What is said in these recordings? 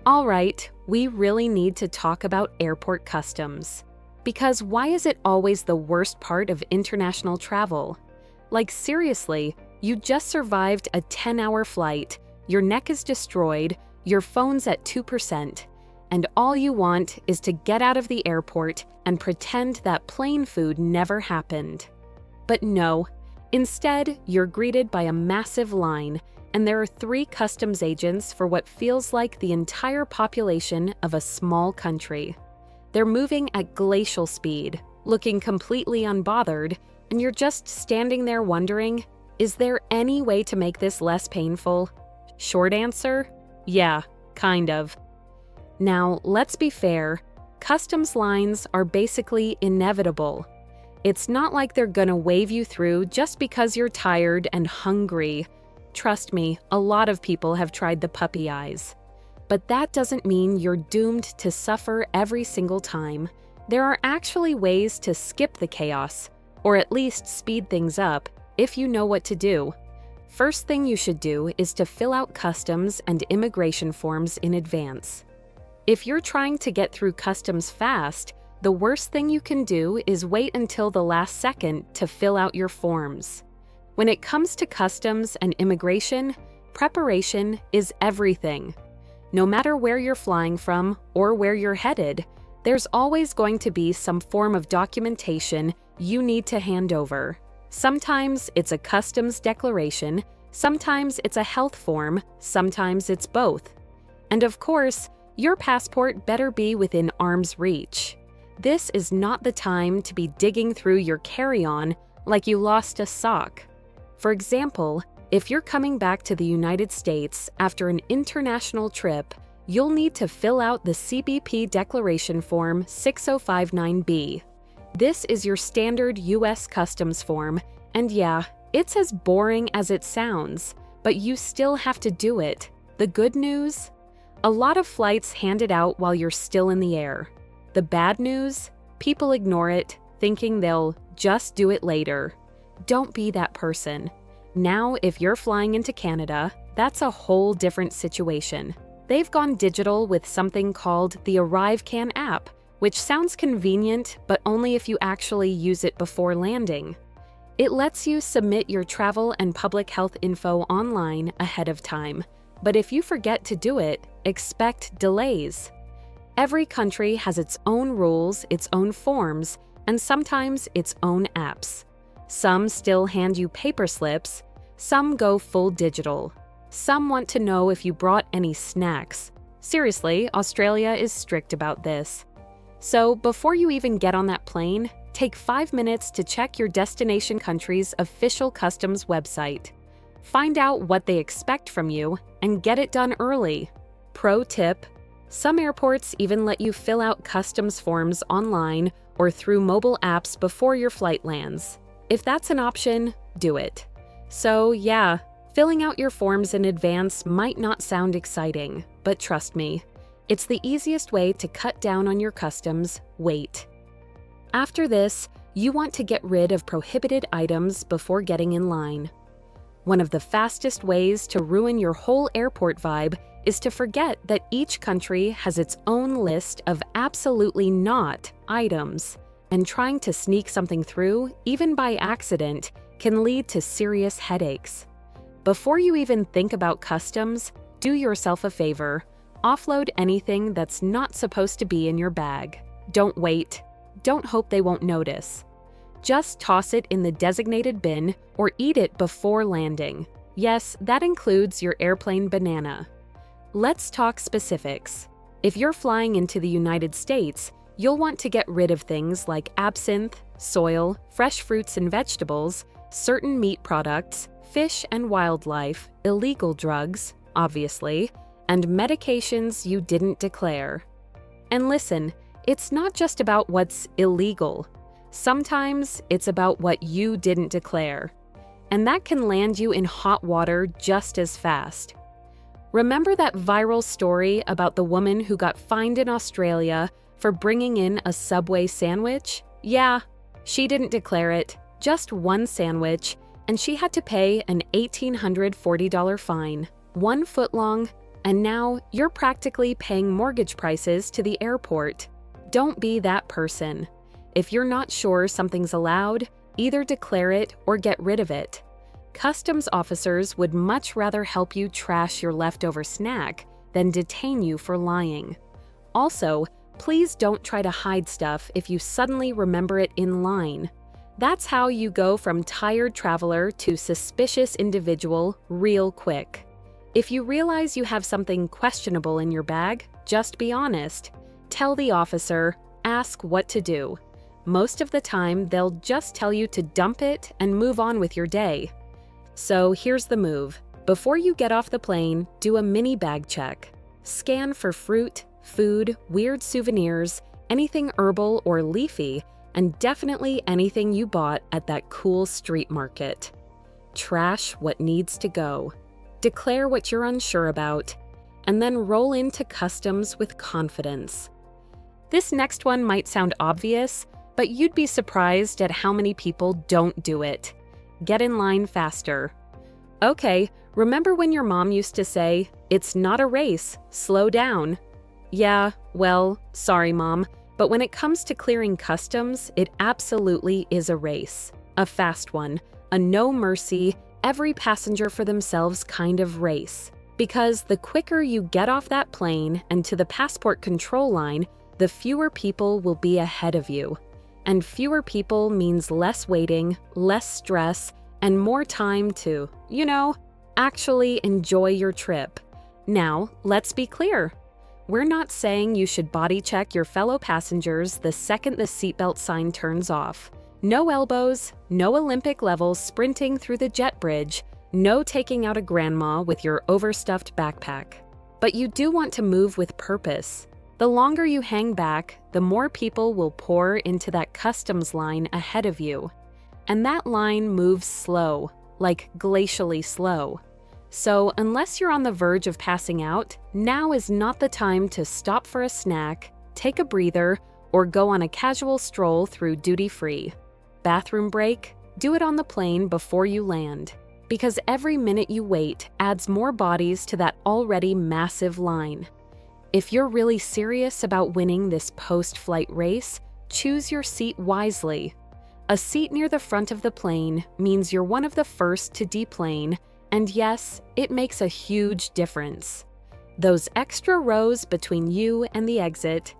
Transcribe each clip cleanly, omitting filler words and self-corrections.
All right, we really need to talk about airport customs. Because why is it always the worst part of international travel? Like seriously, you just survived a 10-hour flight, your neck is destroyed, your phone's at 2%, and all you want is to get out of the airport and pretend that plane food never happened. But no, instead, you're greeted by a massive line, and there are 3 customs agents for what feels like the entire population of a small country. They're moving at glacial speed, looking completely unbothered, and you're just standing there wondering, is there any way to make this less painful? Short answer? Yeah, kind of. Now, let's be fair, customs lines are basically inevitable. It's not like they're gonna wave you through just because you're tired and hungry. Trust me, a lot of people have tried the puppy eyes. But that doesn't mean you're doomed to suffer every single time. There are actually ways to skip the chaos, or at least speed things up, if you know what to do. First thing you should do is to fill out customs and immigration forms in advance. If you're trying to get through customs fast, the worst thing you can do is wait until the last second to fill out your forms. When it comes to customs and immigration, preparation is everything. No matter where you're flying from or where you're headed, there's always going to be some form of documentation you need to hand over. Sometimes it's a customs declaration, sometimes it's a health form, sometimes it's both. And of course, your passport better be within arm's reach. This is not the time to be digging through your carry-on like you lost a sock. For example, if you're coming back to the United States after an international trip, you'll need to fill out the CBP Declaration Form 6059B. This is your standard U.S. Customs form, and yeah, it's as boring as it sounds, but you still have to do it. The good news? A lot of flights hand it out while you're still in the air. The bad news? People ignore it, thinking they'll just do it later. Don't be that person. Now, if you're flying into Canada, that's a whole different situation. They've gone digital with something called the ArriveCan app, which sounds convenient, but only if you actually use it before landing. It lets you submit your travel and public health info online ahead of time, but if you forget to do it, expect delays. Every country has its own rules, its own forms, and sometimes its own apps. Some still hand you paper slips, some go full digital. Some want to know if you brought any snacks. Seriously, Australia is strict about this. So before you even get on that plane, take 5 minutes to check your destination country's official customs website. Find out what they expect from you and get it done early. Pro tip: some airports even let you fill out customs forms online or through mobile apps before your flight lands. If that's an option, do it. So yeah, filling out your forms in advance might not sound exciting, but trust me, it's the easiest way to cut down on your customs wait. After this, you want to get rid of prohibited items before getting in line. One of the fastest ways to ruin your whole airport vibe is to forget that each country has its own list of absolutely not items, and trying to sneak something through, even by accident, can lead to serious headaches. Before you even think about customs, do yourself a favor. Offload anything that's not supposed to be in your bag. Don't wait. Don't hope they won't notice. Just toss it in the designated bin or eat it before landing. Yes, that includes your airplane banana. Let's talk specifics. If you're flying into the United States, you'll want to get rid of things like absinthe, soil, fresh fruits and vegetables, certain meat products, fish and wildlife, illegal drugs, obviously, and medications you didn't declare. And listen, it's not just about what's illegal. Sometimes it's about what you didn't declare. And that can land you in hot water just as fast. Remember that viral story about the woman who got fined in Australia for bringing in a Subway sandwich? Yeah, she didn't declare it, just one sandwich, and she had to pay an $1,840 fine, 1 foot long and now you're practically paying mortgage prices to the airport. Don't be that person. If you're not sure something's allowed, either declare it or get rid of it. Customs officers would much rather help you trash your leftover snack than detain you for lying. Also, please don't try to hide stuff if you suddenly remember it in line. That's how you go from tired traveler to suspicious individual real quick. If you realize you have something questionable in your bag, just be honest. Tell the officer, ask what to do. Most of the time, they'll just tell you to dump it and move on with your day. So here's the move. Before you get off the plane, do a mini bag check. Scan for fruit, food, weird souvenirs, anything herbal or leafy, and definitely anything you bought at that cool street market. Trash what needs to go. Declare what you're unsure about, and then roll into customs with confidence. This next one might sound obvious, but you'd be surprised at how many people don't do it. Get in line faster. Okay, remember when your mom used to say, "It's not a race, slow down"? Yeah, well, sorry mom, but when it comes to clearing customs, it absolutely is a race. A fast one, a no mercy, every passenger for themselves kind of race. Because the quicker you get off that plane and to the passport control line, the fewer people will be ahead of you. And fewer people means less waiting, less stress, and more time to, actually enjoy your trip. Now, let's be clear. We're not saying you should body check your fellow passengers the second the seatbelt sign turns off. No elbows, no Olympic levels sprinting through the jet bridge, no taking out a grandma with your overstuffed backpack. But you do want to move with purpose. The longer you hang back, the more people will pour into that customs line ahead of you. And that line moves slow, like glacially slow. So unless you're on the verge of passing out, now is not the time to stop for a snack, take a breather, or go on a casual stroll through duty-free. Bathroom break? Do it on the plane before you land. Because every minute you wait adds more bodies to that already massive line. If you're really serious about winning this post-flight race, choose your seat wisely. A seat near the front of the plane means you're one of the first to deplane, and yes, it makes a huge difference. Those extra rows between you and the exit,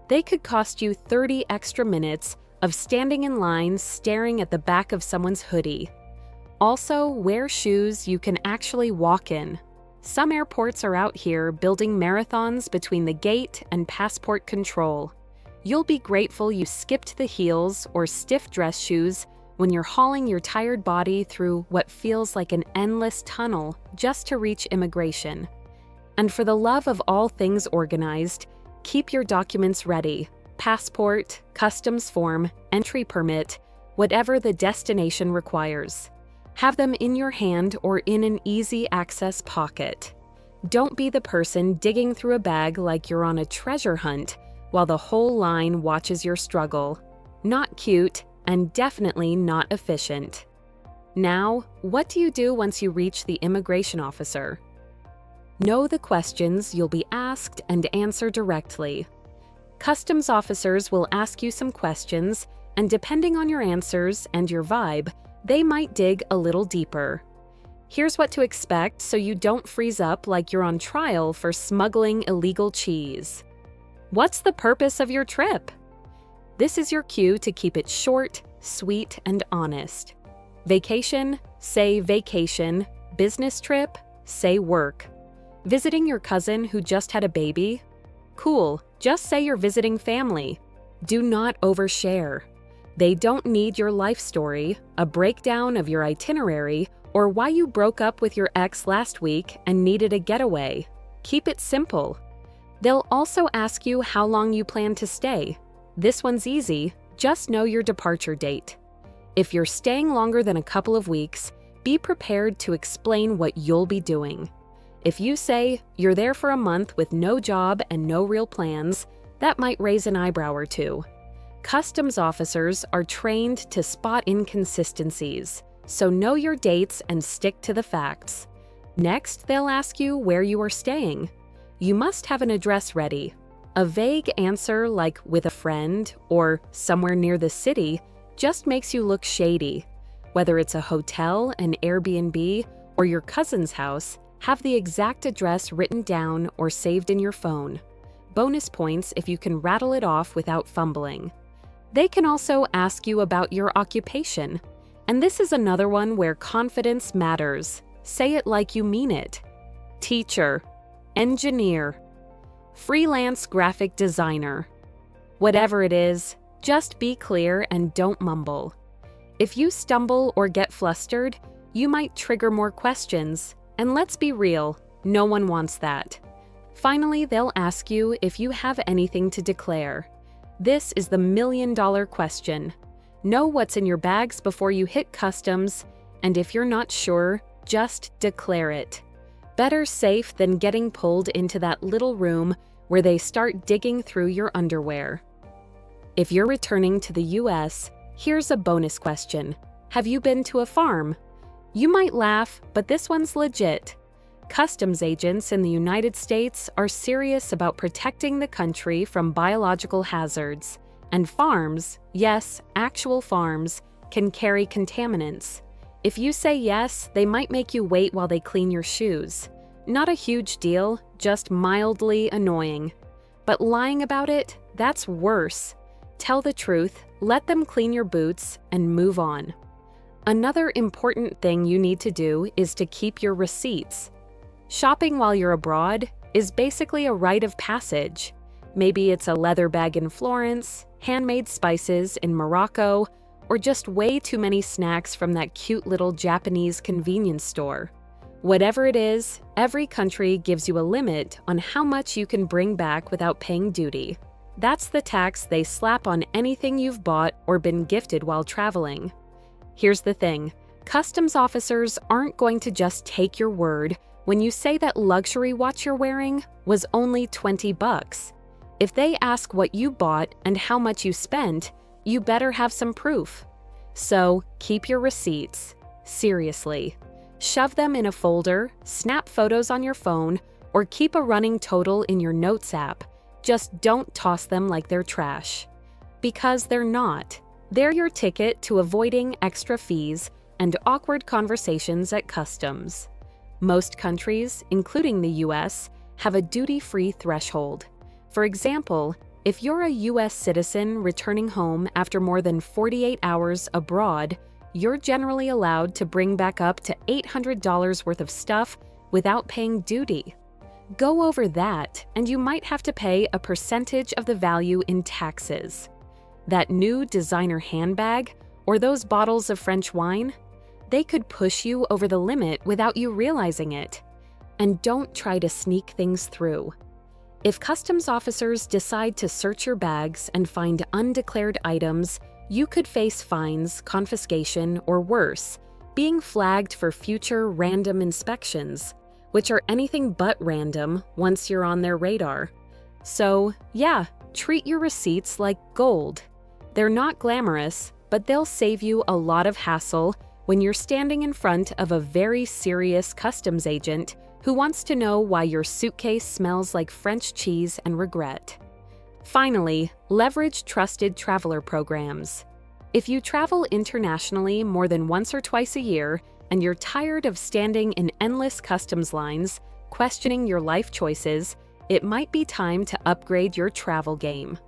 they could cost you 30 extra minutes of standing in line staring at the back of someone's hoodie. Also, wear shoes you can actually walk in. Some airports are out here building marathons between the gate and passport control. You'll be grateful you skipped the heels or stiff dress shoes when you're hauling your tired body through what feels like an endless tunnel just to reach immigration. And for the love of all things organized, keep your documents ready. Passport, customs form, entry permit, whatever the destination requires. Have them in your hand or in an easy access pocket. Don't be the person digging through a bag like you're on a treasure hunt while the whole line watches your struggle. Not cute, and definitely not efficient. Now, what do you do once you reach the immigration officer? Know the questions you'll be asked and answer directly. Customs officers will ask you some questions, and depending on your answers and your vibe, they might dig a little deeper. Here's what to expect so you don't freeze up like you're on trial for smuggling illegal cheese. What's the purpose of your trip? This is your cue to keep it short, sweet, and honest. Vacation? Say vacation. Business trip? Say work. Visiting your cousin who just had a baby? Cool, just say you're visiting family. Do not overshare. They don't need your life story, a breakdown of your itinerary, or why you broke up with your ex last week and needed a getaway. Keep it simple. They'll also ask you how long you plan to stay. This one's easy, just know your departure date. If you're staying longer than a couple of weeks, be prepared to explain what you'll be doing. If you say you're there for a month with no job and no real plans, that might raise an eyebrow or two. Customs officers are trained to spot inconsistencies, so know your dates and stick to the facts. Next, they'll ask you where you are staying. you must have an address ready. A vague answer like with a friend or somewhere near the city just makes you look shady. Whether it's a hotel, an Airbnb, or your cousin's house, have the exact address written down or saved in your phone. Bonus points if you can rattle it off without fumbling. They can also ask you about your occupation. And this is another one where confidence matters. Say it like you mean it. Teacher, engineer, freelance graphic designer. Whatever it is, just be clear and don't mumble. If you stumble or get flustered, you might trigger more questions. And let's be real, no one wants that. Finally, they'll ask you if you have anything to declare. This is the million-dollar question. Know what's in your bags before you hit customs, and if you're not sure, just declare it. Better safe than getting pulled into that little room where they start digging through your underwear. If you're returning to the US, here's a bonus question. Have you been to a farm? You might laugh, but this one's legit. Customs agents in the United States are serious about protecting the country from biological hazards, and farms, yes, actual farms, can carry contaminants. If you say yes, they might make you wait while they clean your shoes. Not a huge deal, just mildly annoying. But lying about it, that's worse. Tell the truth, let them clean your boots, and move on. Another important thing you need to do is to keep your receipts. Shopping while you're abroad is basically a rite of passage. Maybe it's a leather bag in Florence, handmade spices in Morocco, or just way too many snacks from that cute little Japanese convenience store. Whatever it is, every country gives you a limit on how much you can bring back without paying duty. That's the tax they slap on anything you've bought or been gifted while traveling. Here's the thing, customs officers aren't going to just take your word when you say that luxury watch you're wearing was only $20. If they ask what you bought and how much you spent, you better have some proof. So, keep your receipts. Seriously. Shove them in a folder, snap photos on your phone, or keep a running total in your notes app. Just don't toss them like they're trash. Because they're not. They're your ticket to avoiding extra fees and awkward conversations at customs. Most countries, including the US, have a duty-free threshold. For example, if you're a US citizen returning home after more than 48 hours abroad, you're generally allowed to bring back up to $800 worth of stuff without paying duty. Go over that, and you might have to pay a percentage of the value in taxes. That new designer handbag, or those bottles of French wine, they could push you over the limit without you realizing it. And don't try to sneak things through. If customs officers decide to search your bags and find undeclared items, you could face fines, confiscation, or worse, being flagged for future random inspections, which are anything but random once you're on their radar. So, yeah, treat your receipts like gold. They're not glamorous, but they'll save you a lot of hassle when you're standing in front of a very serious customs agent who wants to know why your suitcase smells like French cheese and regret. Finally, leverage trusted traveler programs. If you travel internationally more than once or twice a year and you're tired of standing in endless customs lines, questioning your life choices, it might be time to upgrade your travel game.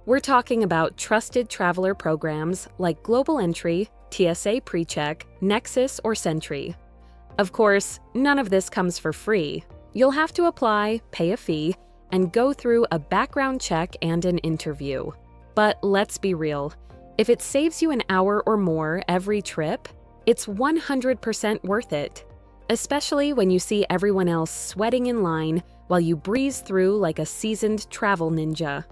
We're talking about trusted traveler programs like Global Entry, TSA PreCheck, Nexus, or Sentry. Of course, none of this comes for free. You'll have to apply, pay a fee, and go through a background check and an interview. But let's be real, if it saves you an hour or more every trip, it's 100% worth it, especially when you see everyone else sweating in line while you breeze through like a seasoned travel ninja.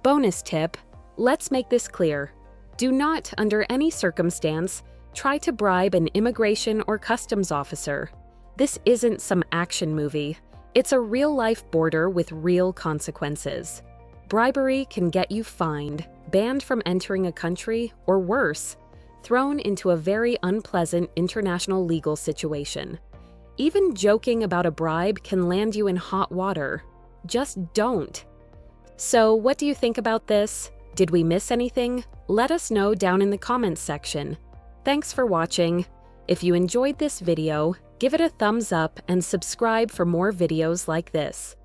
Bonus tip, let's make this clear. Do not, under any circumstance, try to bribe an immigration or customs officer. This isn't some action movie. It's a real-life border with real consequences. Bribery can get you fined, banned from entering a country, or worse, thrown into a very unpleasant international legal situation. Even joking about a bribe can land you in hot water. Just don't. So, what do you think about this? Did we miss anything? Let us know down in the comments section. Thanks for watching. If you enjoyed this video, give it a thumbs up and subscribe for more videos like this.